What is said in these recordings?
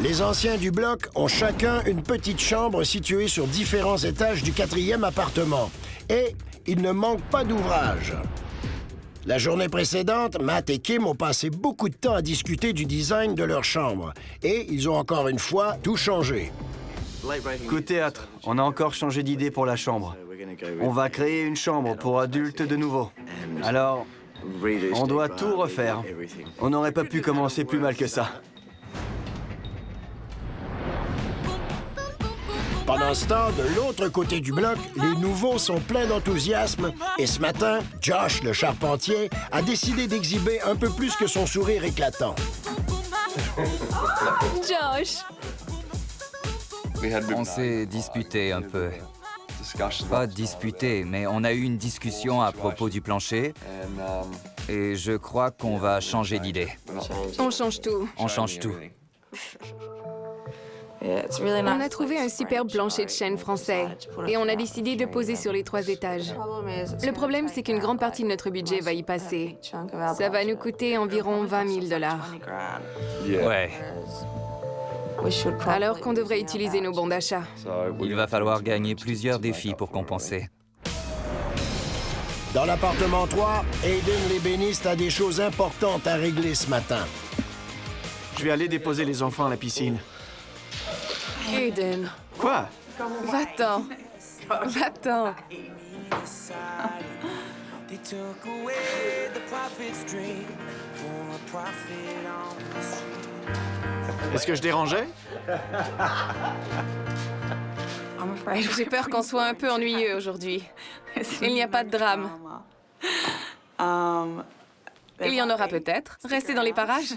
Les anciens du bloc ont chacun une petite chambre située sur différents étages du 4e appartement. Et il ne manque pas d'ouvrage. La journée précédente, Matt et Kim ont passé beaucoup de temps à discuter du design de leur chambre. Et ils ont encore une fois tout changé. Côté théâtre, on a encore changé d'idée pour la chambre. On va créer une chambre pour adultes de nouveau. Alors, on doit tout refaire. On n'aurait pas pu commencer plus mal que ça. Pendant ce temps, de l'autre côté du bloc, les nouveaux sont pleins d'enthousiasme et ce matin, Josh, le charpentier, a décidé d'exhiber un peu plus que son sourire éclatant. Josh! On s'est disputé un peu. Pas disputé, mais on a eu une discussion à propos du plancher et je crois qu'on va changer d'idée. On change tout. On change tout. On a trouvé un superbe plancher de chêne français et on a décidé de poser sur les 3 étages. Le problème, c'est qu'une grande partie de notre budget va y passer. Ça va nous coûter environ 20 000 $. Ouais, Alors qu'on devrait utiliser nos bons d'achat. il va falloir gagner plusieurs défis pour compenser. Dans l'appartement 3, Aiden l'ébéniste a des choses importantes à régler ce matin. Je vais aller déposer les enfants à la piscine. Aiden, Quoi? va-t'en. Va-t'en. Est-ce que je dérangeais? J'ai peur qu'on soit un peu ennuyeux aujourd'hui. Il n'y a pas de drame. Il y en aura peut-être. Restez dans les parages.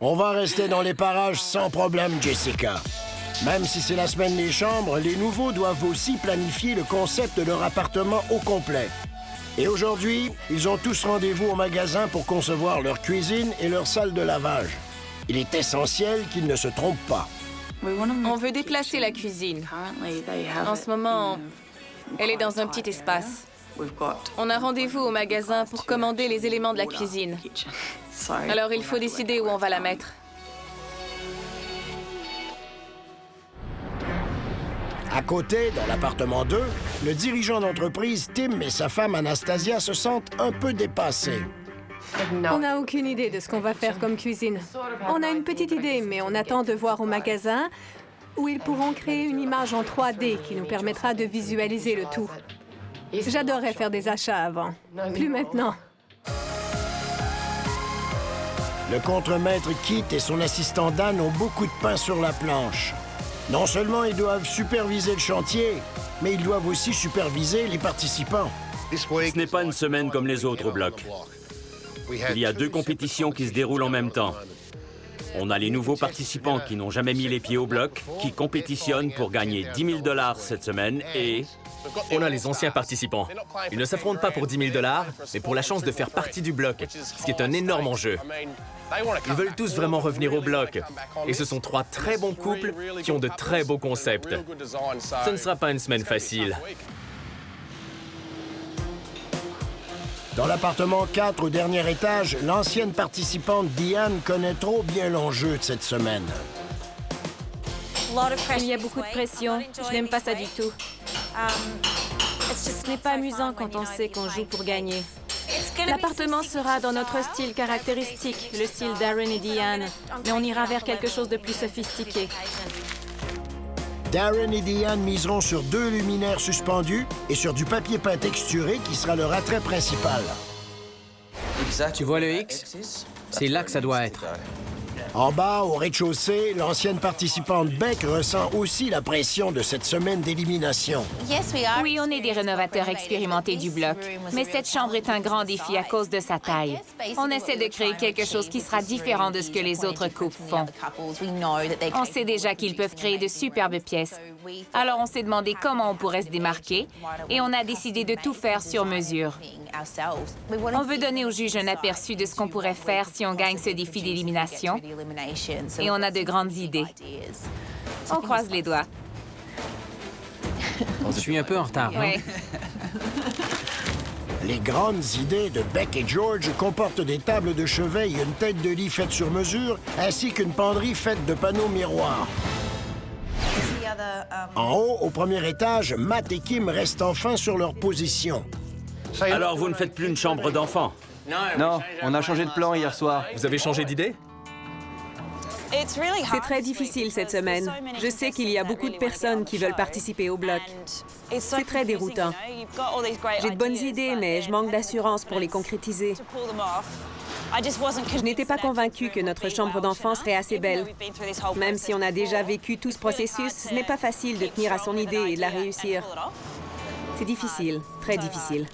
On va rester dans les parages sans problème, Jessica. Même si c'est la semaine des chambres, les nouveaux doivent aussi planifier le concept de leur appartement au complet. Et aujourd'hui, ils ont tous rendez-vous au magasin pour concevoir leur cuisine et leur salle de lavage. Il est essentiel qu'ils ne se trompent pas. On veut déplacer la cuisine. En ce moment, elle est dans un petit espace. On a rendez-vous au magasin pour commander les éléments de la cuisine. Alors, il faut décider où on va la mettre. À côté, dans l'appartement 2, le dirigeant d'entreprise, Tim, et sa femme Anastasia se sentent un peu dépassés. On n'a aucune idée de ce qu'on va faire comme cuisine. On a une petite idée, mais on attend de voir au magasin où ils pourront créer une image en 3D qui nous permettra de visualiser le tout. J'adorais faire des achats avant. Plus maintenant. Le contremaître Kit et son assistant Dan ont beaucoup de pain sur la planche. Non seulement ils doivent superviser le chantier, mais ils doivent aussi superviser les participants. Ce n'est pas une semaine comme les autres au bloc. Il y a 2 compétitions qui se déroulent en même temps. On a les nouveaux participants qui n'ont jamais mis les pieds au bloc, qui compétitionnent pour gagner 10 000 $ cette semaine et... On a les anciens participants. Ils ne s'affrontent pas pour 10 000 $, mais pour la chance de faire partie du bloc, ce qui est un énorme enjeu. Ils veulent tous vraiment revenir au bloc. Et ce sont 3 très bons couples qui ont de très beaux concepts. Ce ne sera pas une semaine facile. Dans l'appartement 4 au dernier étage, l'ancienne participante Diane connaît trop bien l'enjeu de cette semaine. Il y a beaucoup de pression. Je n'aime pas ça du tout. Ce n'est pas amusant quand on sait qu'on joue pour gagner. L'appartement sera dans notre style caractéristique, le style Darren et Diane, mais on ira vers quelque chose de plus sophistiqué. Darren et Diane miseront sur 2 luminaires suspendus et sur du papier peint texturé qui sera leur attrait principal. Tu vois le X? C'est là que ça doit être. En bas, au rez-de-chaussée, l'ancienne participante Beck ressent aussi la pression de cette semaine d'élimination. Oui, on est des rénovateurs expérimentés du bloc, mais cette chambre est un grand défi à cause de sa taille. On essaie de créer quelque chose qui sera différent de ce que les autres couples font. On sait déjà qu'ils peuvent créer de superbes pièces. Alors on s'est demandé comment on pourrait se démarquer et on a décidé de tout faire sur mesure. On veut donner aux juges un aperçu de ce qu'on pourrait faire si on gagne ce défi d'élimination. Et on a de grandes idées. On croise les doigts. Je suis un peu en retard. Ouais. Les grandes idées de Beck et George comportent des tables de chevet et une tête de lit faite sur mesure, ainsi qu'une penderie faite de panneaux miroirs. En haut, au premier étage, Matt et Kim restent enfin sur leur position. Alors vous ne faites plus une chambre d'enfant? Non, on a changé de plan hier soir. Vous avez changé d'idée? C'est très difficile cette semaine. Je sais qu'il y a beaucoup de personnes qui veulent participer au bloc. C'est très déroutant. J'ai de bonnes idées, mais je manque d'assurance pour les concrétiser. Je n'étais pas convaincue que notre chambre d'enfant serait assez belle. Même si on a déjà vécu tout ce processus, ce n'est pas facile de tenir à son idée et de la réussir. C'est difficile, très difficile.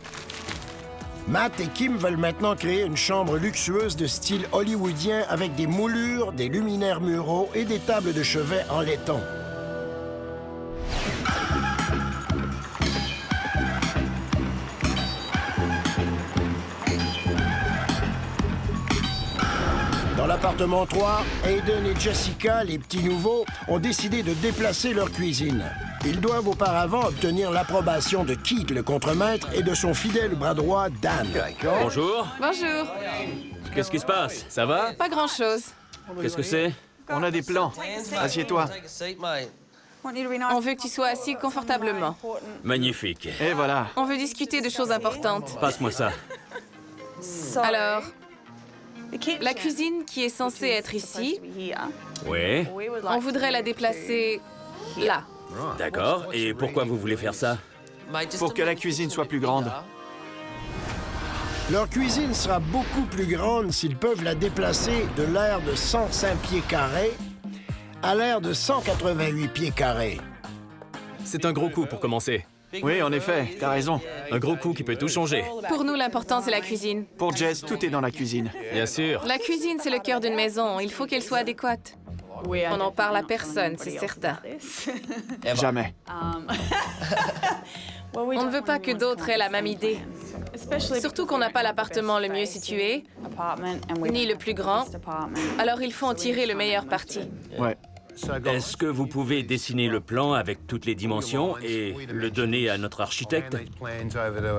Matt et Kim veulent maintenant créer une chambre luxueuse de style hollywoodien avec des moulures, des luminaires muraux et des tables de chevet en laiton. Dans l'appartement 3, Aiden et Jessica, les petits nouveaux, ont décidé de déplacer leur cuisine. Ils doivent auparavant obtenir l'approbation de Keith, le contremaître, et de son fidèle bras droit, Dan. Bonjour. Bonjour. Qu'est-ce qui se passe? Ça va? Pas grand-chose. Qu'est-ce que c'est? On a des plans. Assieds-toi. On veut que tu sois assis confortablement. Magnifique. Et voilà. On veut discuter de choses importantes. Passe-moi ça. Alors, la cuisine qui est censée être ici, Oui. on voudrait la déplacer là. D'accord. Et pourquoi vous voulez faire ça? Pour que la cuisine soit plus grande. Leur cuisine sera beaucoup plus grande s'ils peuvent la déplacer de l'aire de 105 pieds carrés à l'aire de 188 pieds carrés. C'est un gros coup pour commencer. Oui, en effet, t'as raison. Un gros coup qui peut tout changer. Pour nous, l'important, c'est la cuisine. Pour Jess, tout est dans la cuisine. Bien sûr. La cuisine, c'est le cœur d'une maison. Il faut qu'elle soit adéquate. On n'en parle à personne, c'est certain. Jamais. On ne veut pas que d'autres aient la même idée. Surtout qu'on n'a pas l'appartement le mieux situé, ni le plus grand. Alors il faut en tirer le meilleur parti. Ouais. Est-ce que vous pouvez dessiner le plan avec toutes les dimensions et le donner à notre architecte?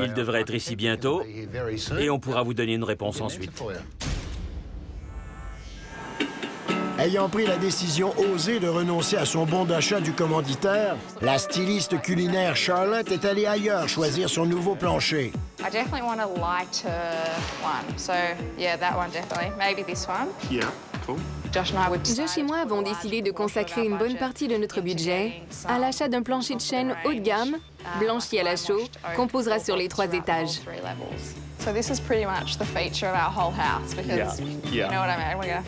Il devrait être ici bientôt et on pourra vous donner une réponse ensuite. Ayant pris la décision osée de renoncer à son bon d'achat du commanditaire, la styliste culinaire Charlotte est allée ailleurs choisir son nouveau plancher. I definitely want a lighter one. So, yeah, that one definitely. Maybe this one. Yeah, cool. Josh and I would Josh et moi avons décidé de consacrer une bonne partie de notre budget à l'achat d'un plancher de chêne haut de gamme, blanchi à la chaux, qu'on posera sur les 3 étages. So this is pretty much the feature of our whole house because you know what I mean.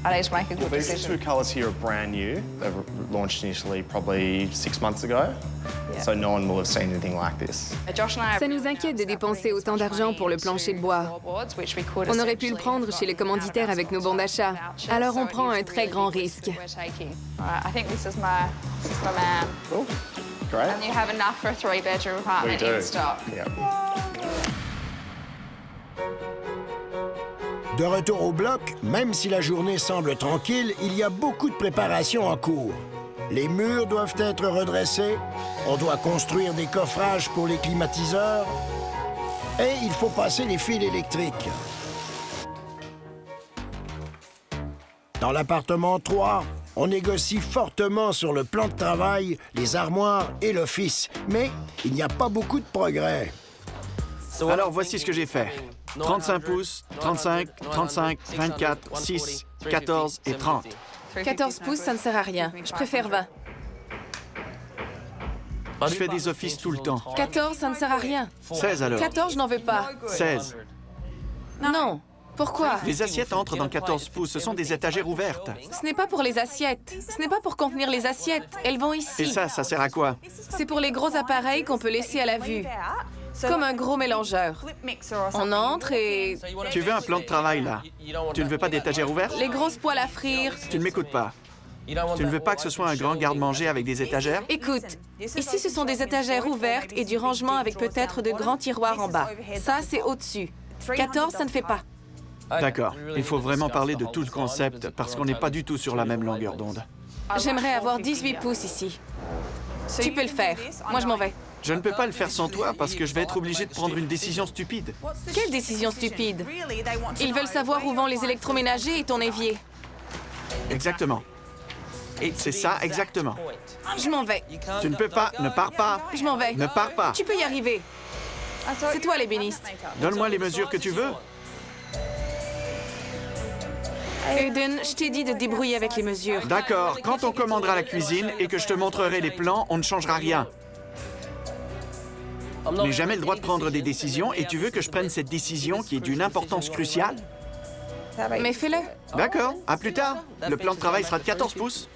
I need to make a good These decision. two colours here are brand new. They were launched initially probably 6 months ago, so no one will have seen anything like this. Josh and I Ça nous inquiète de dépenser autant d'argent pour le plancher de bois. On aurait pu le prendre chez le commanditaire avec nos bons d'achat. Alors on prend un très grand risque. I think this is my man. Cool. Great. And you have enough for a 3-bedroom apartment We do. in stock. Yeah. De retour au bloc, même si la journée semble tranquille, il y a beaucoup de préparations en cours. Les murs doivent être redressés, on doit construire des coffrages pour les climatiseurs et il faut passer les fils électriques. Dans l'appartement 3, on négocie fortement sur le plan de travail, les armoires et l'office, mais il n'y a pas beaucoup de progrès. Alors, voici ce que j'ai fait. 35 pouces, 35, 35, 24, 6, 14 et 30. 14 pouces, ça ne sert à rien. Je préfère 20. Je fais des offices tout le temps. 14, ça ne sert à rien. 16 alors. 14, je n'en veux pas. 16. Non. Pourquoi? Les assiettes entrent dans 14 pouces. Ce sont des étagères ouvertes. Ce n'est pas pour les assiettes. Ce n'est pas pour contenir les assiettes. Elles vont ici. Et ça sert à quoi? C'est pour les gros appareils qu'on peut laisser à la vue. Comme un gros mélangeur. On entre et... Tu veux un plan de travail, là? Tu ne veux pas d'étagères ouvertes? Les grosses poêles à frire. Tu ne m'écoutes pas. Tu ne veux pas que ce soit un grand garde-manger avec des étagères? Écoute, ici, ce sont des étagères ouvertes et du rangement avec peut-être de grands tiroirs en bas. Ça, c'est au-dessus. 14, ça ne fait pas. D'accord. Il faut vraiment parler de tout le concept parce qu'on n'est pas du tout sur la même longueur d'onde. J'aimerais avoir 18 pouces ici. Tu peux le faire. Moi, je m'en vais. Je ne peux pas le faire sans toi parce que je vais être obligé de prendre une décision stupide. Quelle décision stupide? Ils veulent savoir où vont les électroménagers et ton évier. Exactement. C'est ça, exactement. Je m'en vais. Tu ne peux pas, ne pars pas. Je m'en vais. Ne pars pas. Tu peux y arriver. C'est toi l'ébéniste. Donne-moi les mesures que tu veux. Aiden, je t'ai dit de te débrouiller avec les mesures. D'accord, quand on commandera la cuisine et que je te montrerai les plans, on ne changera rien. Je n'ai jamais le droit de prendre des décisions et tu veux que je prenne cette décision qui est d'une importance cruciale? Mais fais-le. D'accord, à plus tard. Le plan de travail sera de 14 pouces.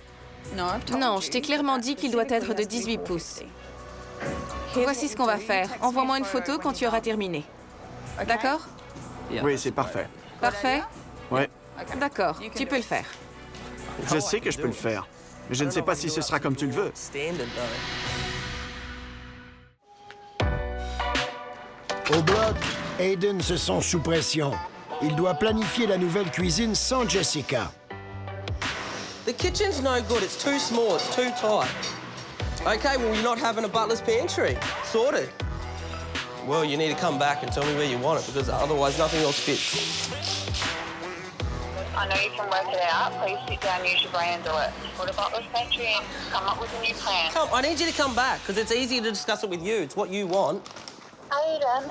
Non, je t'ai clairement dit qu'il doit être de 18 pouces. Voici ce qu'on va faire. Envoie-moi une photo quand tu auras terminé. D'accord? Oui, c'est parfait. Parfait? Ouais, D'accord, tu peux le faire. je sais que je peux le faire. Mais je ne sais pas si ce sera comme tu le veux. Au bloc, Aiden se sent sous pression. Il doit planifier la nouvelle cuisine sans Jessica. The kitchen's no good. It's too small. It's too tight. Okay, well, you're not having a butler's pantry. Sorted. Well, you need to come back and tell me where you want it, because otherwise nothing else fits. I know you can work it out. Please sit down, use your brain and do it. Put a butler's pantry in. Come up with a new plan. Come, I need you to come back, because it's easier to discuss it with you. It's what you want. Aiden,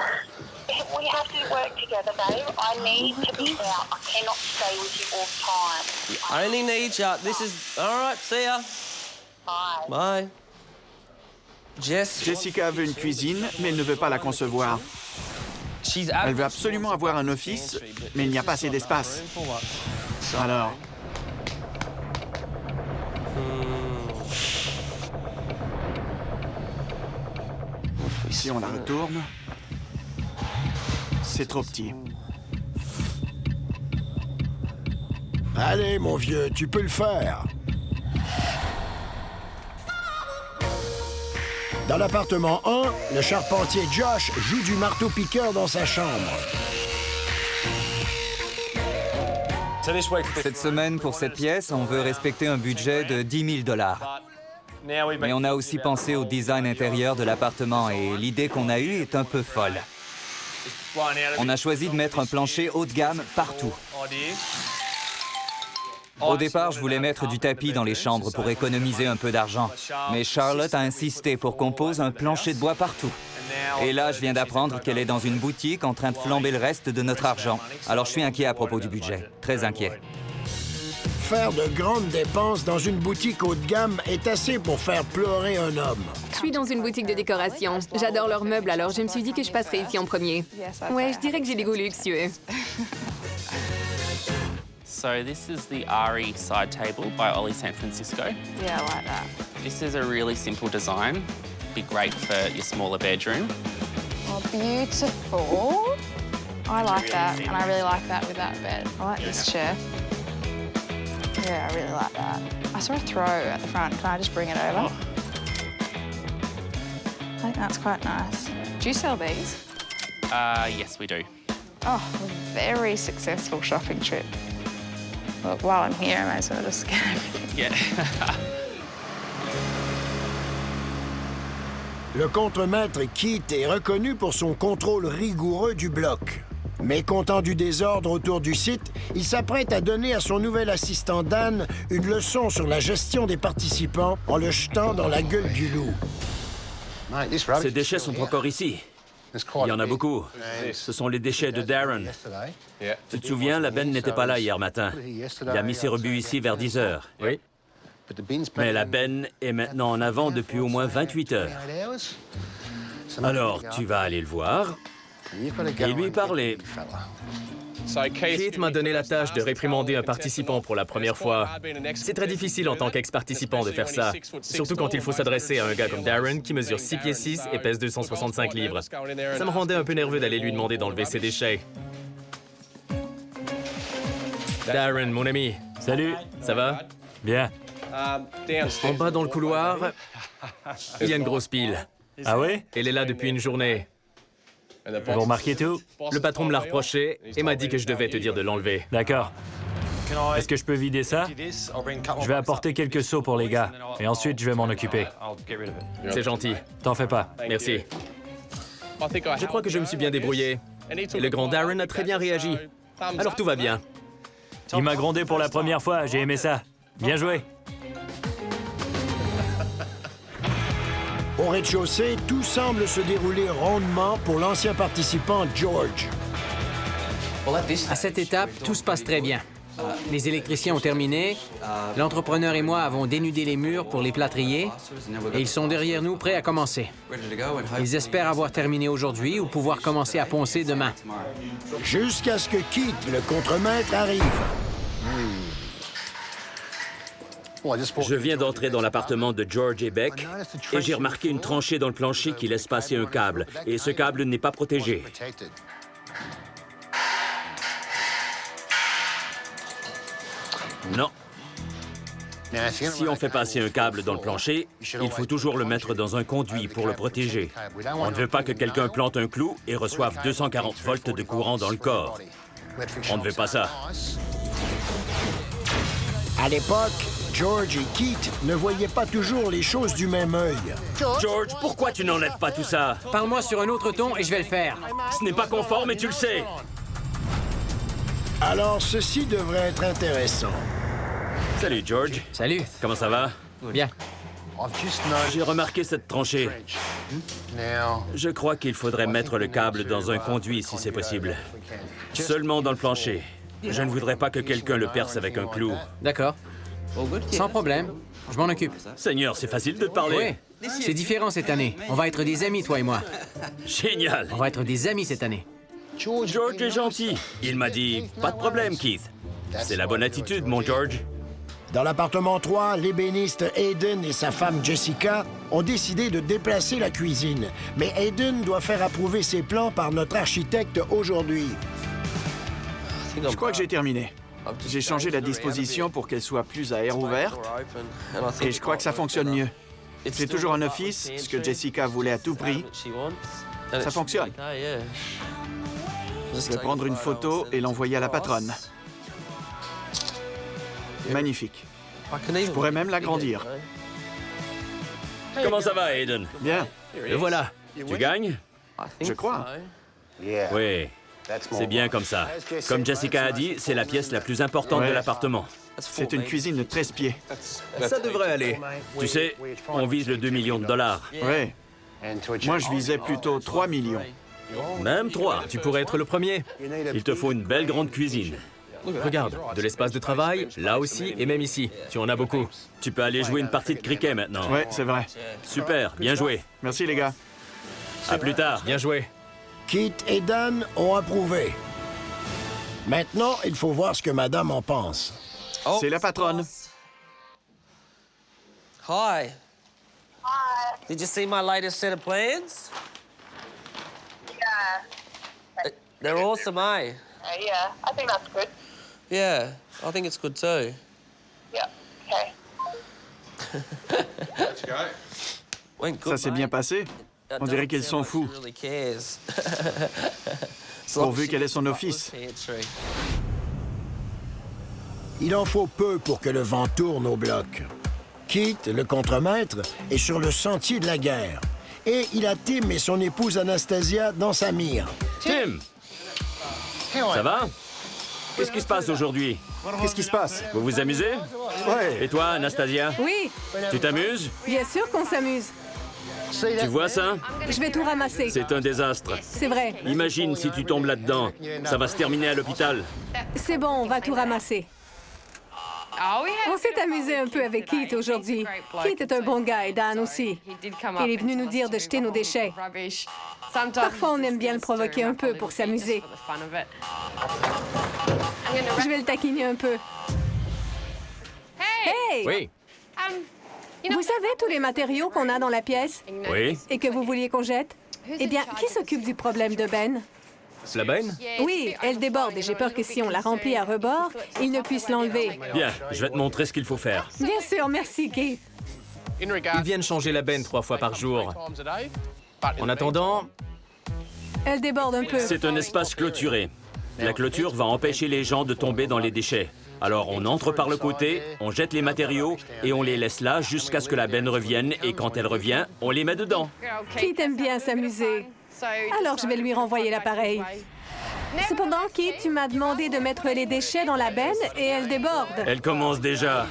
we have to work together, babe. I need to be out. I cannot stay with you all the time. I only need you. This is... All right, see ya. Bye. Bye. Jessica veut une cuisine, mais elle ne veut pas la concevoir. Elle veut absolument avoir un office, mais il n'y a pas assez d'espace. Alors... Si on la retourne, c'est trop petit. Allez, mon vieux, tu peux le faire. Dans l'appartement 1, le charpentier Josh joue du marteau-piqueur dans sa chambre. Cette semaine, pour cette pièce, on veut respecter un budget de 10 000 $. Mais on a aussi pensé au design intérieur de l'appartement et l'idée qu'on a eue est un peu folle. On a choisi de mettre un plancher haut de gamme partout. Au départ, je voulais mettre du tapis dans les chambres pour économiser un peu d'argent. Mais Charlotte a insisté pour qu'on pose un plancher de bois partout. Et là, je viens d'apprendre qu'elle est dans une boutique en train de flamber le reste de notre argent. Alors, je suis inquiet à propos du budget. Très inquiet. Faire de grandes dépenses dans une boutique haut de gamme est assez pour faire pleurer un homme. Je suis dans une boutique de décoration. J'adore leurs meubles, alors je me suis dit que je passerais ici en premier. Ouais, je dirais que j'ai des goûts luxueux. So this is the Ari side table by Ollie San Francisco. Yeah, I like that. This is a really simple design. Be great for your smaller bedroom. Oh, beautiful. I like that, and I really like that with that bed. I like this chair. Yeah, I really like that. I saw a throw at the front. Can I just bring it over? I think that's quite nice. Do you sell these? Yes, we do. Oh, a very successful shopping trip. Look, while I'm here, I might as well just get everything. Yeah. Le contremaître Keith est reconnu pour son contrôle rigoureux du bloc. Mécontent du désordre autour du site, il s'apprête à donner à son nouvel assistant Dan une leçon sur la gestion des participants en le jetant dans la gueule du loup. Ces déchets sont encore ici. Il y en a beaucoup. Ce sont les déchets de Darren. Tu te souviens, la benne n'était pas là hier matin. Il a mis ses rebuts ici vers 10 heures. Oui. Mais la benne est maintenant en avant depuis au moins 28 heures. Alors, tu vas aller le voir et lui parler. Keith m'a donné la tâche de réprimander un participant pour la première fois. C'est très difficile en tant qu'ex-participant de faire ça, surtout quand il faut s'adresser à un gars comme Darren qui mesure 6 pieds 6 et pèse 265 livres. Ça me rendait un peu nerveux d'aller lui demander d'enlever ses déchets. Darren, mon ami. Salut. Ça va? Bien. En bas dans le couloir, il y a une grosse pile. Ah ouais? Elle est là depuis une journée. Vous remarquez tout? Le patron me l'a reproché et m'a dit que je devais te dire de l'enlever. D'accord. Est-ce que je peux vider ça? Je vais apporter quelques seaux pour les gars, et ensuite je vais m'en occuper. C'est gentil. T'en fais pas. Merci. Je crois que je me suis bien débrouillé. Et le grand Darren a très bien réagi. Alors tout va bien. Il m'a grondé pour la première fois, j'ai aimé ça. Bien joué. Au rez-de-chaussée, tout semble se dérouler rondement pour l'ancien participant George. À cette étape, tout se passe très bien. Les électriciens ont terminé, l'entrepreneur et moi avons dénudé les murs pour les plâtrier, et ils sont derrière nous prêts à commencer. Ils espèrent avoir terminé aujourd'hui ou pouvoir commencer à poncer demain. Jusqu'à ce que Keith, le contremaître, arrive. Je viens d'entrer dans l'appartement de George et Beck et j'ai remarqué une tranchée dans le plancher qui laisse passer un câble. Et ce câble n'est pas protégé. Non. Si on fait passer un câble dans le plancher, il faut toujours le mettre dans un conduit pour le protéger. On ne veut pas que quelqu'un plante un clou et reçoive 240 volts de courant dans le corps. On ne veut pas ça. À l'époque, George et Keith ne voyaient pas toujours les choses du même œil. George, pourquoi tu n'enlèves pas tout ça? Parle-moi sur un autre ton et je vais le faire. Ce n'est pas conforme et tu le sais. Alors, ceci devrait être intéressant. Salut, George. Salut. Comment ça va? Bien. J'ai remarqué cette tranchée. Je crois qu'il faudrait mettre le câble dans un conduit si c'est possible. Seulement dans le plancher. Je ne voudrais pas que quelqu'un le perce avec un clou. D'accord. Sans problème. Je m'en occupe. Seigneur, c'est facile de te parler. Oui. C'est différent cette année. On va être des amis, toi et moi. Génial. On va être des amis cette année. George est gentil. Il m'a dit, pas de problème, Keith. C'est la bonne attitude, mon George. Dans l'appartement 3, l'ébéniste Hayden et sa femme Jessica ont décidé de déplacer la cuisine. Mais Hayden doit faire approuver ses plans par notre architecte aujourd'hui. Je crois que j'ai terminé. J'ai changé la disposition pour qu'elle soit plus à air ouverte et je crois que ça fonctionne mieux. C'est toujours un office, ce que Jessica voulait à tout prix. Ça fonctionne. Je vais prendre une photo et l'envoyer à la patronne. Magnifique. Je pourrais même l'agrandir. Comment ça va, Hayden? Bien. Le voilà. Tu gagnes? Je crois. Oui. C'est bien comme ça. Comme Jessica a dit, c'est la pièce la plus importante de l'appartement. C'est une cuisine de 13 pieds. Ça devrait aller. Tu sais, on vise le 2 millions de dollars. Oui. Moi, je visais plutôt 3 millions. Même 3. Tu pourrais être le premier. Il te faut une belle grande cuisine. Regarde, de l'espace de travail, là aussi et même ici. Tu en as beaucoup. Tu peux aller jouer une partie de cricket maintenant. Ouais, c'est vrai. Super, bien joué. Merci les gars. À plus tard. Bien joué. Keith et Dan ont approuvé. Maintenant, il faut voir ce que madame en pense. C'est la patronne. Hi. Did you see my latest set of plans? Yeah. They're awesome, eh? Yeah, I think that's good. Yeah, I think it's good too. Yeah, okay. Ça s'est bien passé. On dirait qu'ils sont fous. Pourvu qu'elle ait son office. Il en faut peu pour que le vent tourne au bloc. Keith, le contremaître, est sur le sentier de la guerre. Et il a Tim et son épouse Anastasia dans sa mire. Tim! Ça va? Qu'est-ce qui se passe aujourd'hui? Qu'est-ce qui se passe? Vous vous amusez? Ouais. Et toi, Anastasia? Oui, Tu t'amuses? bien sûr qu'on s'amuse. Tu vois ça? Je vais tout ramasser. C'est un désastre. C'est vrai. Imagine si tu tombes là-dedans. Ça va se terminer à l'hôpital. C'est bon, on va tout ramasser. On s'est amusé un peu avec Keith aujourd'hui. Keith est un bon gars et Dan aussi. Il est venu nous dire de jeter nos déchets. Parfois, on aime bien le provoquer un peu pour s'amuser. Je vais le taquiner un peu. Hey! Oui. Vous savez tous les matériaux qu'on a dans la pièce? Oui. Et que vous vouliez qu'on jette? Eh bien, qui s'occupe du problème de Ben? La benne? Oui, elle déborde et j'ai peur que si on la remplit à rebord, il ne puisse l'enlever. Bien, je vais te montrer ce qu'il faut faire. Bien sûr, merci, Keith. Ils viennent changer la benne 3 fois par jour. En attendant... Elle déborde un peu. C'est un espace clôturé. La clôture va empêcher les gens de tomber dans les déchets. Alors on entre par le côté, on jette les matériaux et on les laisse là jusqu'à ce que la benne revienne. Et quand elle revient, on les met dedans. Kit aime bien s'amuser. Alors je vais lui renvoyer l'appareil. Cependant, Kit, tu m'as demandé de mettre les déchets dans la benne et elle déborde. Elle commence déjà.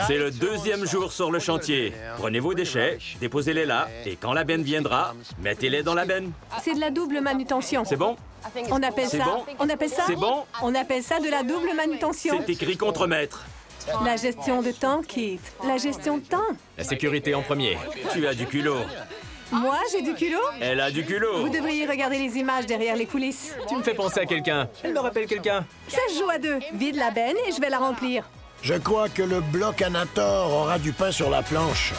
C'est le 2e jour sur le chantier. Prenez vos déchets, déposez-les là, et quand la benne viendra, mettez-les dans la benne. C'est de la double manutention. C'est bon? On appelle C'est ça... bon? On appelle ça... C'est bon? On appelle ça de la double manutention. C'est écrit contre-maître. La gestion de temps, Kit. La gestion de temps. La sécurité en premier. Tu as du culot. Moi, j'ai du culot? Elle a du culot. Vous devriez regarder les images derrière les coulisses. Tu me fais penser à quelqu'un. Elle me rappelle quelqu'un. Ça se joue à 2. Vide la benne et je vais la remplir. Je crois que le bloc Anator aura du pain sur la planche.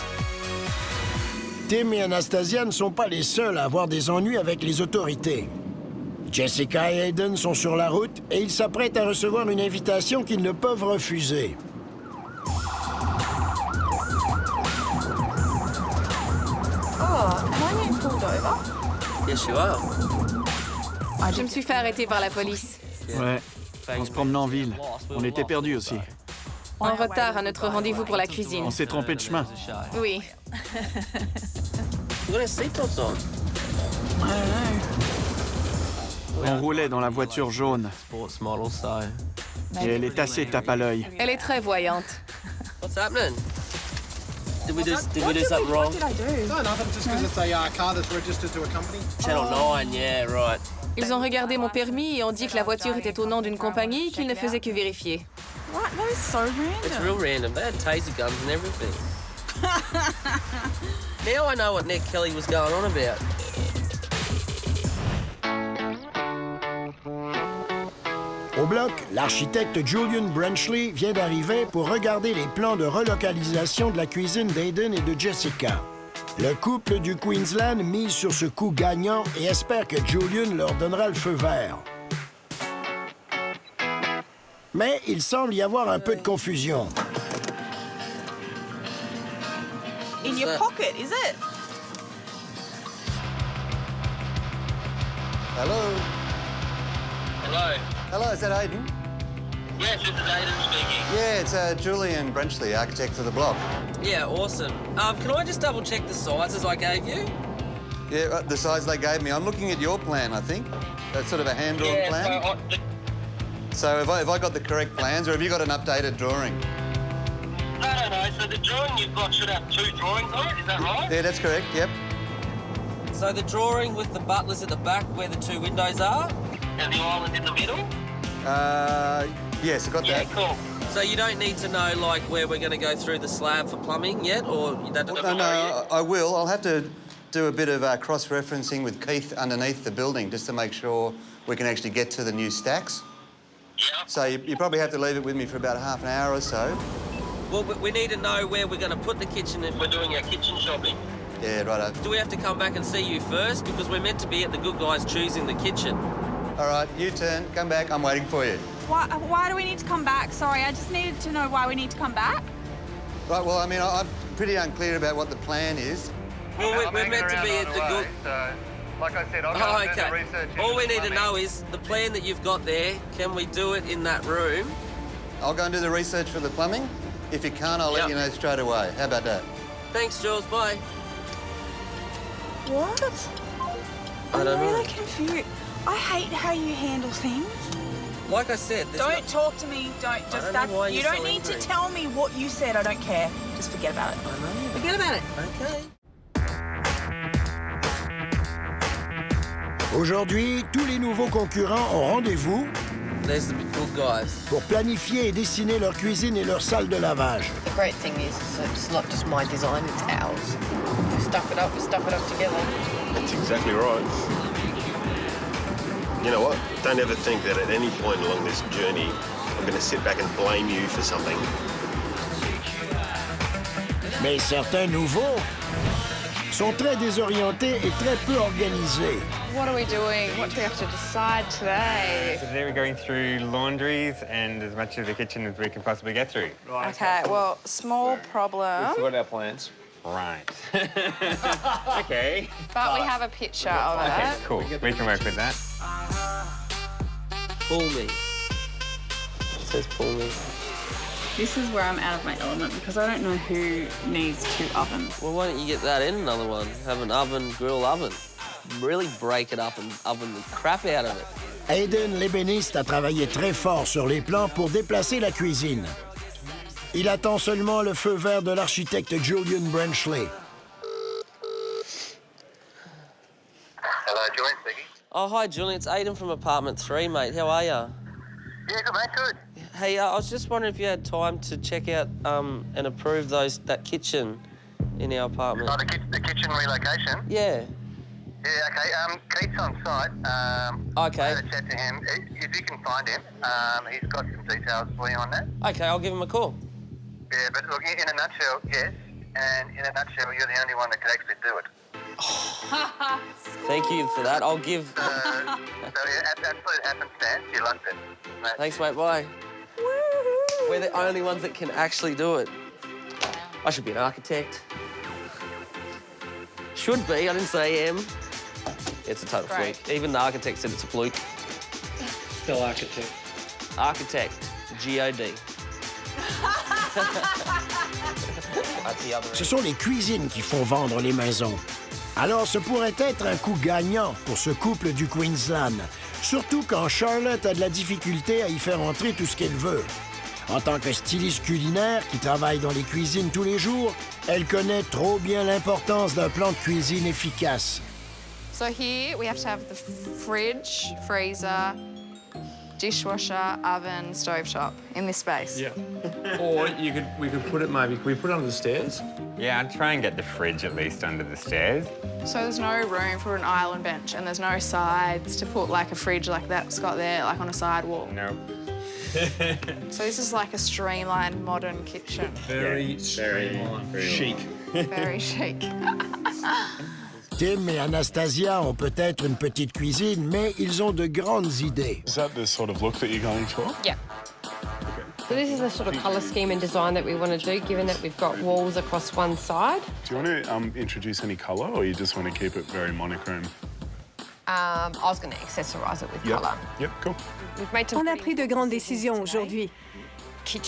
Tim et Anastasia ne sont pas les seuls à avoir des ennuis avec les autorités. Jessica et Hayden sont sur la route et ils s'apprêtent à recevoir une invitation qu'ils ne peuvent refuser. Yes, you are. Je me suis fait arrêter par la police. Ouais, en se promenant en ville. On était perdus aussi. En retard à notre rendez-vous pour la cuisine. On s'est trompé de chemin. Oui. On roulait dans la voiture jaune. Et elle est assez tape à l'œil. Elle est très voyante. What's happening? Did we do something wrong? No, nothing. Just because it's a car that's registered to a company. Channel 9, yeah, right. Ils ont regardé mon permis et ont dit que la voiture était au nom d'une compagnie qu'ils ne faisaient que vérifier. What? That is so random. It's real random. They had taser guns and everything. Now I know what Nick Kelly was going on about. Au bloc, l'architecte Julian Branchley vient d'arriver pour regarder les plans de relocalisation de la cuisine d'Hayden et de Jessica. Le couple du Queensland mise sur ce coup gagnant et espère que Julian leur donnera le feu vert. Mais il semble y avoir un peu de confusion. In your pocket, is it? Hello. Hello. Hello, is that Hayden? Yes, this is Aiden speaking. Yeah, it's Julian Branchley, architect for the block. Yeah, awesome. Can I just double check the sizes I gave you? Yeah, the size they gave me. I'm looking at your plan, I think. That's sort of a hand-drawn plan. So have I got the correct plans, or have you got an updated drawing? No. So the drawing you've got should have 2 drawings on it, is that right? Yeah, that's correct, yep. So the drawing with the butlers at the back where the 2 windows are? And the island in the middle? Yes, I got that. Yeah, cool. So you don't need to know, like, where we're going to go through the slab for plumbing yet, or that doesn't matter yet? I will. I'll have to do a bit of cross-referencing with Keith underneath the building just to make sure we can actually get to the new stacks. Yeah. So you probably have to leave it with me for about half an hour or so. Well, we need to know where we're going to put the kitchen if we're doing our kitchen shopping. Yeah, righto. Do we have to come back and see you first? Because we're meant to be at the Good Guys choosing the kitchen. All right, you turn. Come back. I'm waiting for you. Why do we need to come back? Sorry, I just needed to know why we need to come back. Right, well, I mean, I'm pretty unclear about what the plan is. Well, we're meant to be at the Good... Like I said, I'll go and do the research. All we need to know is the plan that you've got there, can we do it in that room? I'll go and do the research for the plumbing. If you can't, I'll let you know straight away. How about that? Thanks, Jules. Bye. What? I don't know. I'm really confused. I hate how you handle things. Like I said, Don't talk to me. Don't just don't know why you you're don't so need to angry. tell me what you said. I don't care. Just forget about it. I know. Forget about it. Okay. Aujourd'hui, tous les nouveaux concurrents ont rendez-vous There's the Good Guys. pour planifier et dessiner leur cuisine et leur salle de lavage. The great thing is it's not just my design, it's ours. We stuff it up together. That's exactly right. You know what? Don't ever think that at any point along this journey, I'm going to sit back and blame you for something. Mais certains nouveaux sont très désorientés et très peu organisés. What are we doing? What do we have to decide today? Today we're going through laundries and as much of the kitchen as we can possibly get through. Okay, well, small problem. We've got our plans. Right. Okay. But we have a picture of it. Okay, cool. We can work with that. Call me. says pull me. This is where I'm out of my element because I don't know who needs 2 ovens. Well, why don't you get that in another one? Have an oven, grill oven. Really break it up and oven the crap out of it. Aiden, l'ébéniste, a travaillé très fort sur les plans pour déplacer la cuisine. Il attend seulement le feu vert de l'architecte Julian Branchley. Hello, Julian speaking. Oh, hi, Julian. It's Aiden from Apartment 3, mate. How are ya? Yeah, good, mate, good. Hey, I was just wondering if you had time to check out and approve that kitchen in our apartment. Oh, the kitchen relocation? Yeah. Yeah, okay. Keith's on site. Okay. I had a chat to him. If you can find him, he's got some details for you on that. Okay, I'll give him a call. Yeah, but look, in a nutshell, yes. And in a nutshell, you're the only one that could actually do it. Thank you for that. I'll give... So yeah, absolute happenstance, you lucked it. Mate. Thanks, mate. Bye. We're the only ones that can actually do it. I should be an architect. Should be. I didn't say am. It's a total Great. fluke. Even the architect said it's a fluke. Still architect. Architect. G-O-D. That's the other Ce sont les cuisines qui font vendre les maisons. Alors, ce pourrait être un coup gagnant pour ce couple du Queensland, surtout quand Charlotte a de la difficulté à y faire entrer tout ce qu'elle veut. En tant que styliste culinaire qui travaille dans les cuisines tous les jours, elle connaît trop bien l'importance d'un plan de cuisine efficace. So here we have to have the fridge, freezer, dishwasher, oven, stovetop in this space. Yeah. Or we could put it maybe, can we put it under the stairs? Yeah, I'd try and get the fridge at least under the stairs. So there's no room for an island bench and there's no sides to put like a fridge like that's got there, like on a side wall. No. So this is like a streamlined modern kitchen. Very streamlined, chic. Very chic. Tim et Anastasia ont peut-être une petite cuisine, mais ils ont de grandes idées. Is that the sort of look that you're going for? Yeah. So this is the sort of colour scheme and design that we want to do, given that we've got walls across one side. Do you want to introduce any colour, or you just want to keep it very monochrome? I was going to accessorise it with colour. Yep, cool. We've made some On a pris de grandes décisions aujourd'hui.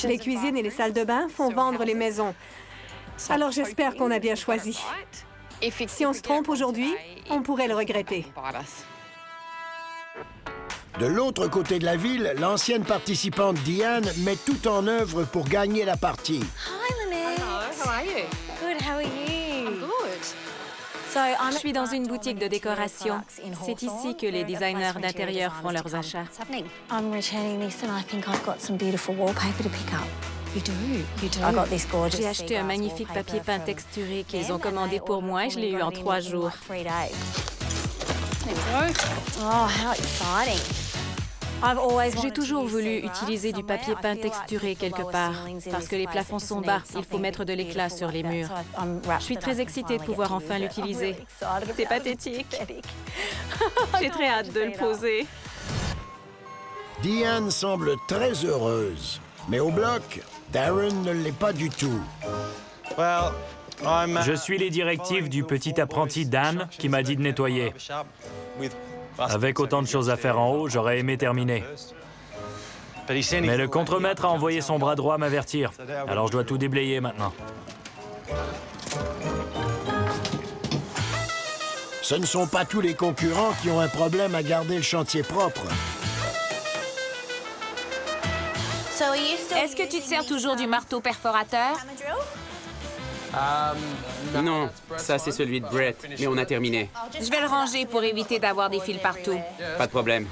Les cuisines et les salles de bain font vendre les maisons. Alors j'espère qu'on a bien choisi. Si on se trompe aujourd'hui, on pourrait le regretter. De l'autre côté de la ville, l'ancienne participante Diane met tout en œuvre pour gagner la partie. Hi, Lynette. Hello, how are you? Good, how are you? I'm good. Je suis dans une boutique de décoration. C'est ici que les designers d'intérieur font leurs achats. I'm returning this and I think I've got some beautiful wallpaper to pick up. You do. I got this gorgeous J'ai acheté un magnifique papier peint texturé qu'ils ont commandé pour moi et je l'ai eu en 3 jours. Oh, how exciting. J'ai toujours voulu utiliser du papier peint texturé quelque part, parce que les plafonds sont bas, il faut mettre de l'éclat sur les murs. Je suis très excitée de pouvoir enfin l'utiliser. C'est pathétique. J'ai très hâte de le poser. Diane semble très heureuse, mais au bloc, Darren ne l'est pas du tout. Je suis les directives du petit apprenti Dan qui m'a dit de nettoyer. Avec autant de choses à faire en haut, j'aurais aimé terminer. Mais le contremaître a envoyé son bras droit m'avertir. Alors je dois tout déblayer maintenant. Ce ne sont pas tous les concurrents qui ont un problème à garder le chantier propre. Est-ce que tu te sers toujours du marteau perforateur? Non, ça c'est celui de Brett, mais on a terminé. Je vais le ranger pour éviter d'avoir des fils partout. Pas de problème.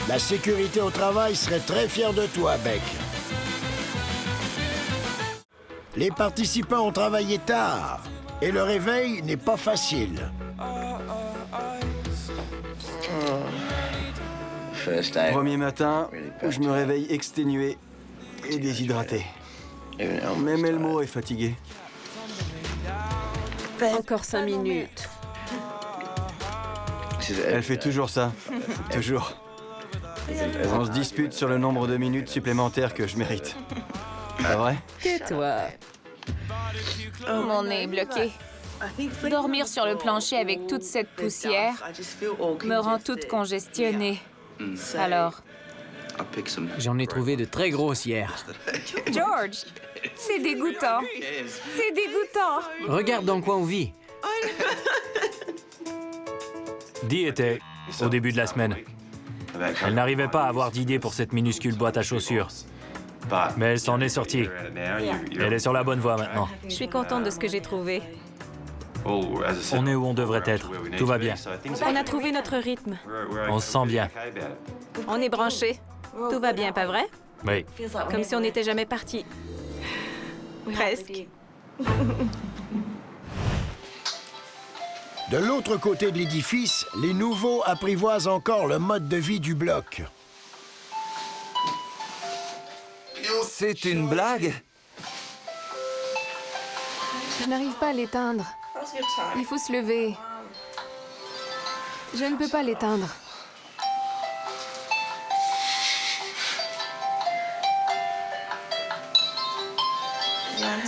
La sécurité au travail serait très fière de toi, Beck. Les participants ont travaillé tard et le réveil n'est pas facile. Premier matin, je me réveille exténué et déshydraté. Même Elmo est fatigué. Encore 5 minutes. Elle fait toujours ça. Toujours. On se dispute sur le nombre de minutes supplémentaires que je mérite. Pas vrai? Tais-toi. Mon nez est bloqué. Dormir sur le plancher avec toute cette poussière me rend toute congestionnée. Alors, J'en ai trouvé de très grosses hier. George, c'est dégoûtant. C'est dégoûtant. Regarde dans quoi on vit. Dee était au début de la semaine. Elle n'arrivait pas à avoir d'idée pour cette minuscule boîte à chaussures. Mais elle s'en est sortie. Elle est sur la bonne voie maintenant. Je suis contente de ce que j'ai trouvé. On est où on devrait être. Tout va bien. On a trouvé notre rythme. On se sent bien. On est branchés. Tout va bien, pas vrai? Oui. Comme si on n'était jamais partis. Presque. De l'autre côté de l'édifice, les nouveaux apprivoisent encore le mode de vie du bloc. C'est une blague? Je n'arrive pas à l'éteindre. Il faut se lever. Je ne peux pas l'éteindre.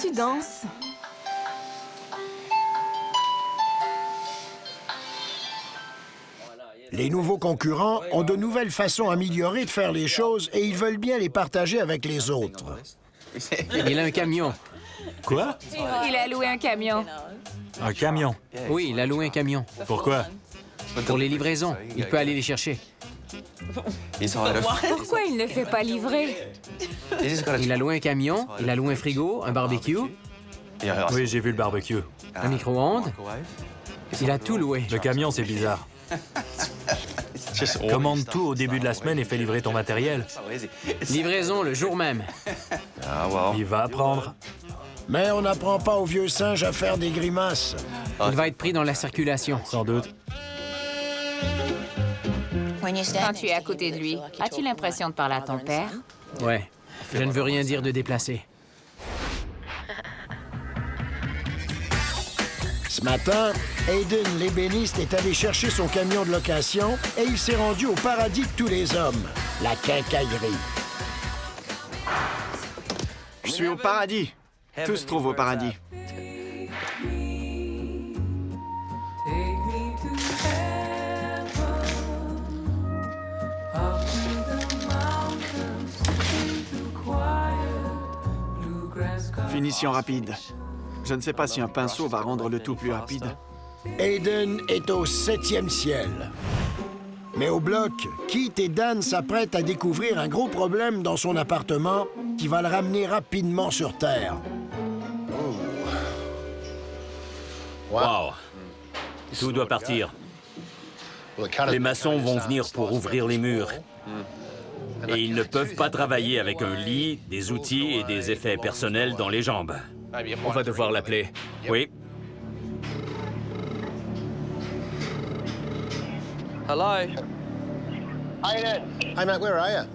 Tu danses. Les nouveaux concurrents ont de nouvelles façons améliorées de faire les choses et ils veulent bien les partager avec les autres. Il a un camion. Quoi? Il a loué un camion. Un camion? Oui, il a loué un camion. Pourquoi? Pour les livraisons. Il peut aller les chercher. Pourquoi il ne fait pas livrer? Il a loué un camion, il a loué un frigo, un barbecue. Oui, j'ai vu le barbecue. Un micro-ondes. Il a tout loué. Le camion, c'est bizarre. Commande tout au début de la semaine et fais livrer ton matériel. Livraison le jour même. Il va apprendre. Mais on n'apprend pas au vieux singe à faire des grimaces. Il va être pris dans la circulation. Sans doute. Quand tu es à côté de lui, as-tu l'impression de parler à ton père? Ouais. Je ne veux rien dire de déplacé. Ce matin, Aiden l'ébéniste est allé chercher son camion de location et il s'est rendu au paradis de tous les hommes, la quincaillerie. Je suis au paradis. Tout se trouve au paradis. Finition rapide. Je ne sais pas si un pinceau va rendre le tout plus rapide. Aiden est au 7e ciel. Mais au bloc, Keith et Dan s'apprêtent à découvrir un gros problème dans son appartement qui va le ramener rapidement sur Terre. Wow. Tout doit partir. Les maçons vont venir pour ouvrir les murs. Et ils ne peuvent pas travailler avec un lit, des outils et des effets personnels dans les jambes. On va devoir l'appeler. Oui. Hello? Hey, mate, where are you?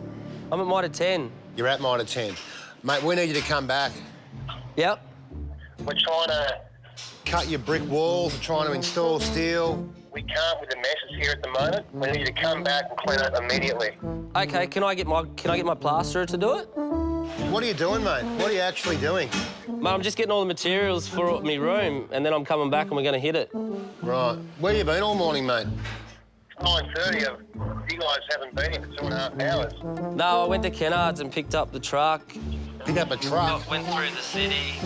I'm at Mitre 10. You're at Mitre 10. Mate, we need you to come back. Yep. We're trying to cut your brick walls, we're trying to install steel. We can't with the messes here at the moment. We need you to come back and clean it immediately. Okay, can I get my plasterer to do it? What are you doing, mate? What are you actually doing? Mate, I'm just getting all the materials for my room, and then I'm coming back and we're going to hit it. Right. Where you been all morning, mate? It's 9:30. You guys haven't been here for 2.5 hours. No, I went to Kennards and picked up the truck. Picked up a truck? Went through the city.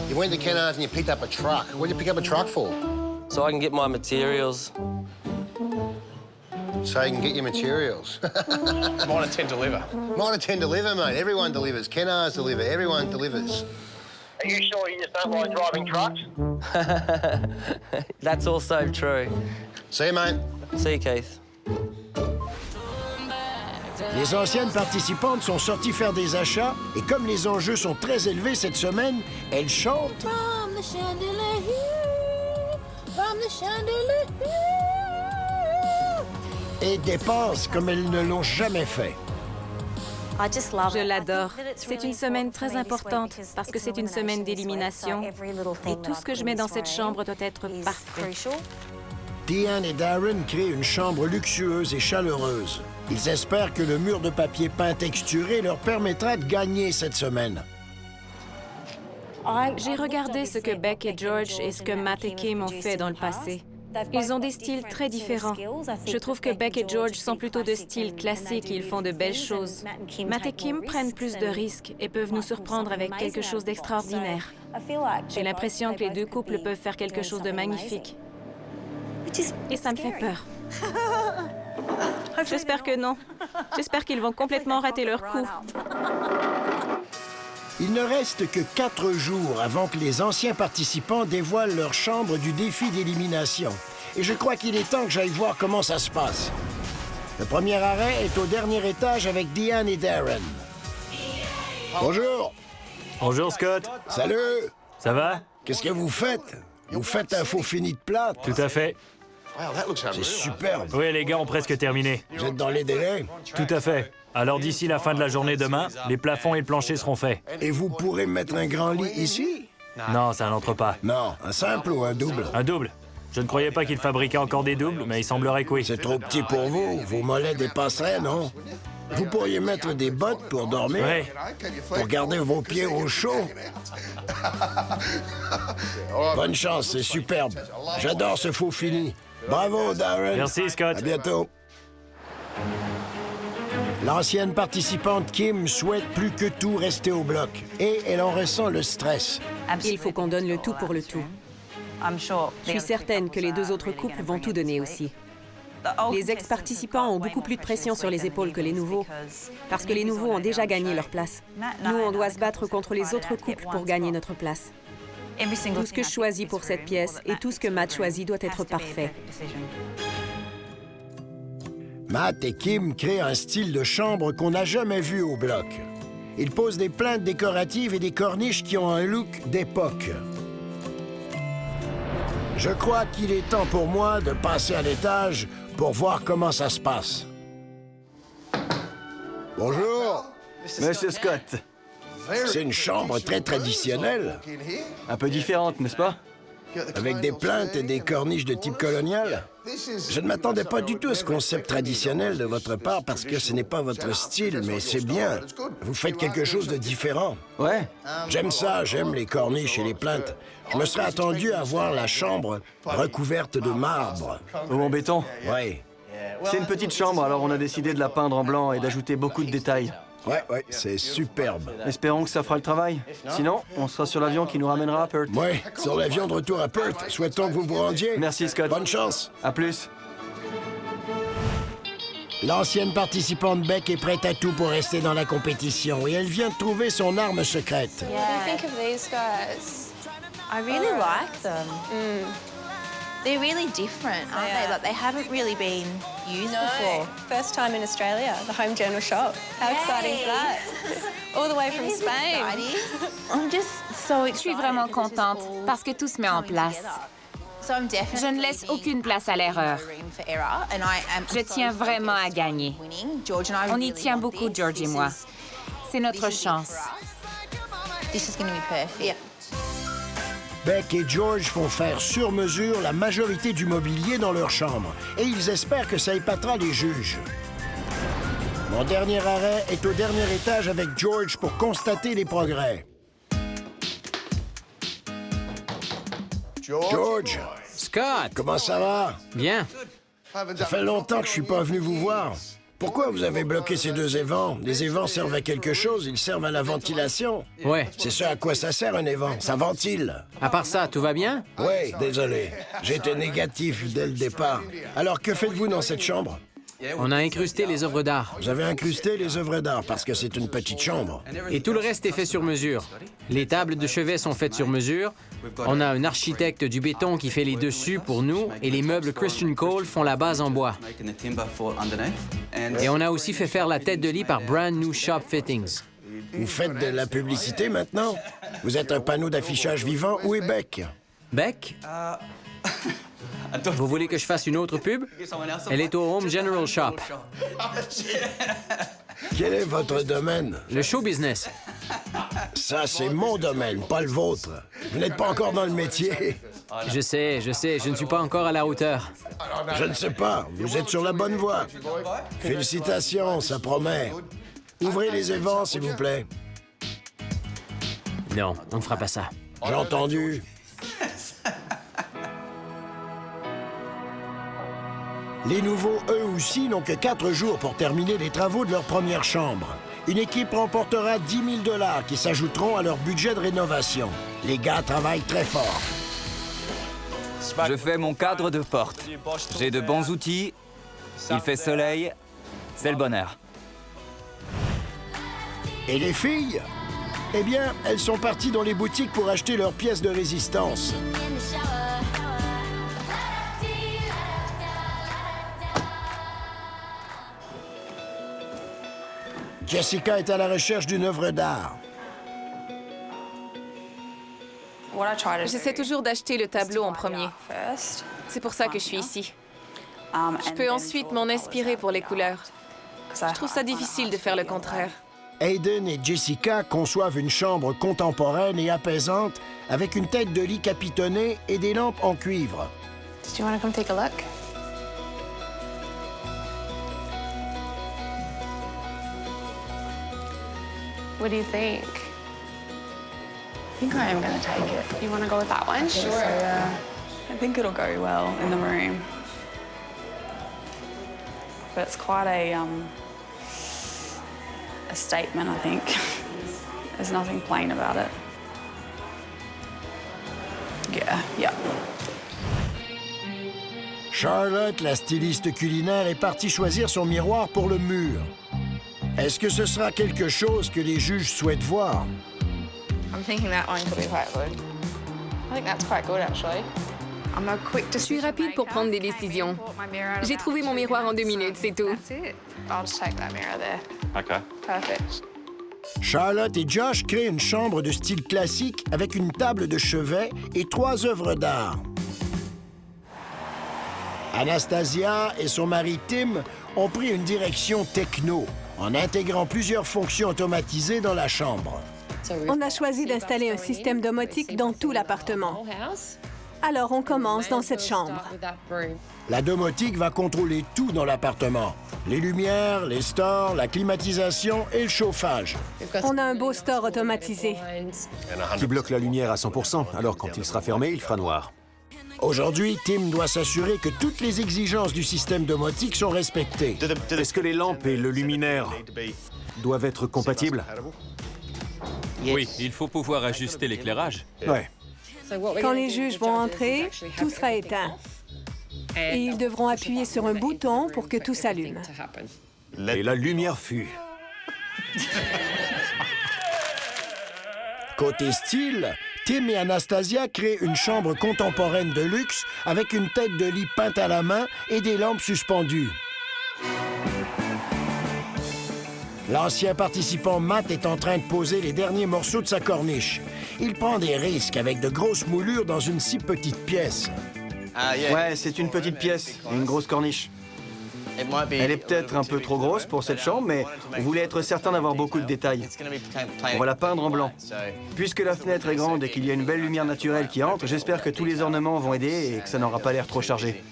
You went to Kennards and you picked up a truck. What did you pick up a truck for? So I can get my materials. So you can get your materials. Mitre 10 deliver. Mitre 10 deliver, mate. Everyone delivers. Kennards deliver. Everyone delivers. Are you sure you just don't like driving trucks? That's also true. See you, mate. See you, Keith. Les anciennes participantes sont sorties faire des achats et comme les enjeux sont très élevés cette semaine, elles chantent From the chandelier, from the chandelier. et dépensent comme elles ne l'ont jamais fait. Je l'adore. C'est une semaine très importante parce que c'est une semaine d'élimination. Et tout ce que je mets dans cette chambre doit être parfait. Diane et Darren créent une chambre luxueuse et chaleureuse. Ils espèrent que le mur de papier peint texturé leur permettra de gagner cette semaine. J'ai regardé ce que Beck et George et ce que Matt et Kim ont fait dans le passé. Ils ont des styles très différents. Je trouve que Beck et George sont plutôt de style classique et ils font de belles choses. Matt et Kim prennent plus de risques et peuvent nous surprendre avec quelque chose d'extraordinaire. J'ai l'impression que les deux couples peuvent faire quelque chose de magnifique. Et ça me fait peur. J'espère que non. J'espère qu'ils vont complètement rater leur coup. Il ne reste que 4 jours avant que les anciens participants dévoilent leur chambre du défi d'élimination. Et je crois qu'il est temps que j'aille voir comment ça se passe. Le premier arrêt est au dernier étage avec Diane et Darren. Bonjour. Bonjour, Scott. Salut. Ça va? Qu'est-ce que vous faites? Vous faites un faux fini de plâtre? Tout à fait. C'est superbe. Oui, les gars ont presque terminé. Vous êtes dans les délais? Tout à fait. Alors d'ici la fin de la journée demain, les plafonds et le plancher seront faits. Et vous pourrez mettre un grand lit ici? Non, ça n'entre pas. Non, un simple ou un double? Un double. Je ne croyais pas qu'ils fabriquaient encore des doubles, mais il semblerait que oui. C'est trop petit pour vous. Vos mollets dépasseraient, non? Vous pourriez mettre des bottes pour dormir? Oui. Pour garder vos pieds au chaud? Bonne chance, c'est superbe. J'adore ce faux fini. Bravo, Darren. Merci, Scott. À bientôt. L'ancienne participante Kim souhaite plus que tout rester au bloc. Et elle en ressent le stress. Il faut qu'on donne le tout pour le tout. Je suis certaine que les deux autres couples vont tout donner aussi. Les ex-participants ont beaucoup plus de pression sur les épaules que les nouveaux, parce que les nouveaux ont déjà gagné leur place. Nous, on doit se battre contre les autres couples pour gagner notre place. Tout ce que je choisis pour cette pièce et tout ce que Matt choisit doit être parfait. Matt et Kim créent un style de chambre qu'on n'a jamais vu au bloc. Ils posent des plaintes décoratives et des corniches qui ont un look d'époque. Je crois qu'il est temps pour moi de passer à l'étage pour voir comment ça se passe. Bonjour. Monsieur Scott. C'est une chambre très traditionnelle. Un peu différente, n'est-ce pas? Avec des plaintes et des corniches de type colonial. Je ne m'attendais pas du tout à ce concept traditionnel de votre part parce que ce n'est pas votre style, mais c'est bien. Vous faites quelque chose de différent. Ouais. J'aime ça, j'aime les corniches et les plaintes. Je me serais attendu à voir la chambre recouverte de marbre. Ou en béton? Oui. C'est une petite chambre, alors on a décidé de la peindre en blanc et d'ajouter beaucoup de détails. Ouais, c'est superbe. Espérons que ça fera le travail. Sinon, on sera sur l'avion qui nous ramènera à Perth. Ouais, sur l'avion de retour à Perth. Souhaitons que vous vous rendiez. Merci, Scott. Bonne chance. À plus. L'ancienne participante Beck est prête à tout pour rester dans la compétition et elle vient de trouver son arme secrète. What do you think of these guys? I really like them. They're really different, aren't they? Like, they haven't really been used before. First time in Australia, the Home Journal shop. How exciting is that? All the way from Spain. I'm just so Je suis vraiment contente parce que tout se met en place. Je ne laisse aucune place à l'erreur. Je tiens vraiment à gagner. On y tient beaucoup, George et moi. C'est notre chance. This is going to be perfect. Beck et George font faire sur mesure la majorité du mobilier dans leur chambre et ils espèrent que ça épatera les juges. Mon dernier arrêt est au dernier étage avec George pour constater les progrès. George! Scott! Comment ça va? Bien. Ça fait longtemps que je suis pas venu vous voir. Pourquoi vous avez bloqué ces deux évents? Les évents servent à quelque chose, ils servent à la ventilation. Ouais. C'est ce à quoi ça sert un évent, ça ventile. À part ça, tout va bien? Oui, désolé. J'étais négatif dès le départ. Alors, que faites-vous dans cette chambre? On a incrusté les œuvres d'art. Vous avez incrusté les œuvres d'art parce que c'est une petite chambre. Et tout le reste est fait sur mesure. Les tables de chevet sont faites sur mesure. On a un architecte du béton qui fait les dessus pour nous et les meubles Christian Cole font la base en bois. Et on a aussi fait faire la tête de lit par Brand New Shop Fittings. Vous faites de la publicité maintenant? Vous êtes un panneau d'affichage vivant. Où est Beck? Beck? Vous voulez que je fasse une autre pub? Elle est au Home General Shop. Quel est votre domaine? Le show business. Ça, c'est mon domaine, pas le vôtre. Vous n'êtes pas encore dans le métier. Je sais, je ne suis pas encore à la hauteur. Je ne sais pas, vous êtes sur la bonne voie. Félicitations, ça promet. Ouvrez les évents, s'il vous plaît. Non, on ne fera pas ça. J'ai entendu. Les nouveaux, eux aussi, n'ont que 4 jours pour terminer les travaux de leur première chambre. Une équipe remportera 10 000 $ qui s'ajouteront à leur budget de rénovation. Les gars travaillent très fort. Je fais mon cadre de porte. J'ai de bons outils. Il fait soleil. C'est le bonheur. Et les filles? Eh bien, elles sont parties dans les boutiques pour acheter leurs pièces de résistance. Jessica est à la recherche d'une œuvre d'art. J'essaie toujours d'acheter le tableau en premier. C'est pour ça que je suis ici. Je peux ensuite m'en inspirer pour les couleurs. Je trouve ça difficile de faire le contraire. Aiden et Jessica conçoivent une chambre contemporaine et apaisante avec une tête de lit capitonnée et des lampes en cuivre. Do you want to come take a look? What do you think? I think I am going to take it. You want to go with that one? Sure. I think it'll go well in the room. But it's quite a statement, I think. There's nothing plain about it. Yeah. Charlotte, la styliste culinaire, est partie choisir son miroir pour le mur. Est-ce que ce sera quelque chose que les juges souhaitent voir? I'm thinking that one could be quite good. I think that's quite good, actually. I'm a quick Je suis rapide pour prendre des décisions. J'ai trouvé mon miroir en 2 minutes, c'est tout. That's it. I'll just take that mirror there. OK. Perfect. Charlotte et Josh créent une chambre de style classique avec une table de chevet et 3 œuvres d'art. Anastasia et son mari Tim ont pris une direction techno en intégrant plusieurs fonctions automatisées dans la chambre. On a choisi d'installer un système domotique dans tout l'appartement. Alors, on commence dans cette chambre. La domotique va contrôler tout dans l'appartement. Les lumières, les stores, la climatisation et le chauffage. On a un beau store automatisé. Qui bloque la lumière à 100%, alors quand il sera fermé, il fera noir. Aujourd'hui, Tim doit s'assurer que toutes les exigences du système domotique sont respectées. Est-ce que les lampes et le luminaire doivent être compatibles? Oui, il faut pouvoir ajuster l'éclairage. Ouais. Quand les juges vont entrer, tout sera éteint. Et ils devront appuyer sur un bouton pour que tout s'allume. Et la lumière fut. Côté style, Tim et Anastasia créent une chambre contemporaine de luxe avec une tête de lit peinte à la main et des lampes suspendues. L'ancien participant Matt est en train de poser les derniers morceaux de sa corniche. Il prend des risques avec de grosses moulures dans une si petite pièce. Ouais, c'est une petite pièce, une grosse corniche. Elle est peut-être un peu trop grosse pour cette chambre, mais on voulait être certain d'avoir beaucoup de détails. On va la peindre en blanc. Puisque la fenêtre est grande et qu'il y a une belle lumière naturelle qui entre, j'espère que tous les ornements vont aider et que ça n'aura pas l'air trop chargé.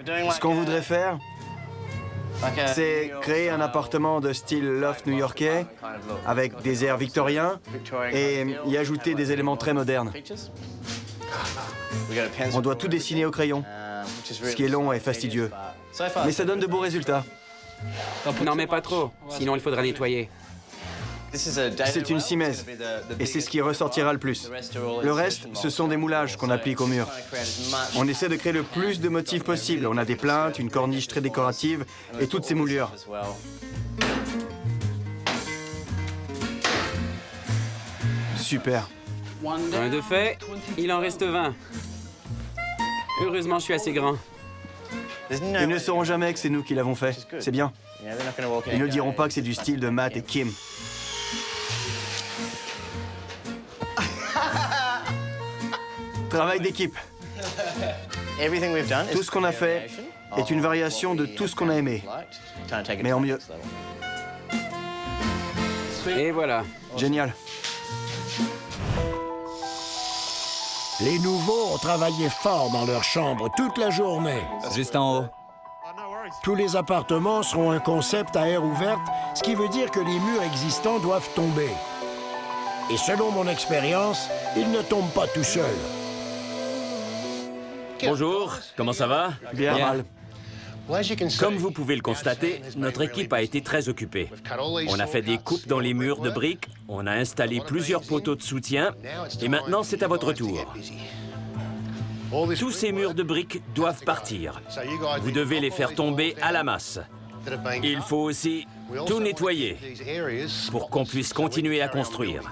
Ce qu'on voudrait faire, c'est créer un appartement de style loft new-yorkais avec des airs victoriens et y ajouter des éléments très modernes. On doit tout dessiner au crayon, ce qui est long et fastidieux. Mais ça donne de beaux résultats. N'en mets pas trop, sinon il faudra nettoyer. C'est une simèse, et c'est ce qui ressortira le plus. Le reste, ce sont des moulages qu'on applique au mur. On essaie de créer le plus de motifs possible. On a des plinthes, une corniche très décorative, et toutes ces moulures. Super. Un de fait, il en reste 20. Heureusement, je suis assez grand. Ils ne sauront jamais que c'est nous qui l'avons fait. C'est bien. Ils ne diront pas que c'est du style de Matt et Kim. Travail d'équipe. Tout ce qu'on a fait est une variation de tout ce qu'on a aimé, mais en mieux. Et voilà. Génial. Les nouveaux ont travaillé fort dans leur chambre toute la journée. Juste en haut. Tous les appartements seront un concept à air ouverte, ce qui veut dire que les murs existants doivent tomber. Et selon mon expérience, ils ne tombent pas tout seuls. Bonjour, comment ça va? Bien. Mal. Comme vous pouvez le constater, notre équipe a été très occupée. On a fait des coupes dans les murs de briques, on a installé plusieurs poteaux de soutien, et maintenant c'est à votre tour. Tous ces murs de briques doivent partir. Vous devez les faire tomber à la masse. Il faut aussi tout nettoyer pour qu'on puisse continuer à construire.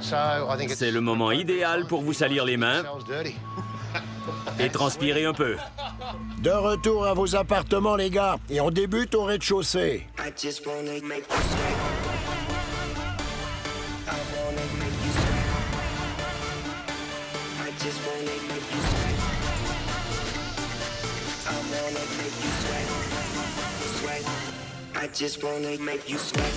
C'est le moment idéal pour vous salir les mains et transpirer un peu. De retour à vos appartements, les gars, et on débute au rez-de-chaussée. I just wanna make you sweat. I wanna make you sweat. I just wanna make you sweat.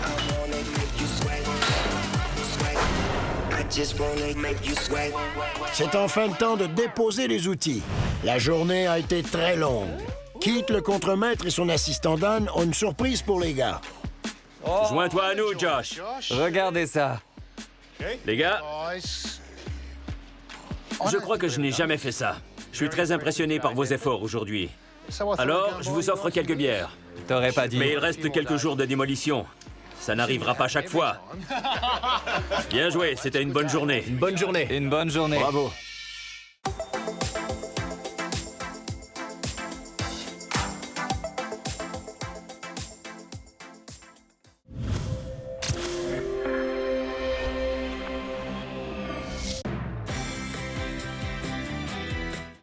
I wanna make you sweat. Sweat. I just wanna make you sweat. C'est enfin le temps de déposer les outils. La journée a été très longue. Keith, le contremaître, et son assistant Dan ont une surprise pour les gars. Joins-toi à nous, Josh. Regardez ça. Les gars, je crois que je n'ai jamais fait ça. Je suis très impressionné par vos efforts aujourd'hui. Alors, je vous offre quelques bières. T'aurais pas dit. Mais il reste quelques jours de démolition. Ça n'arrivera pas chaque fois. Bien joué, c'était une bonne journée. Une bonne journée. Bravo.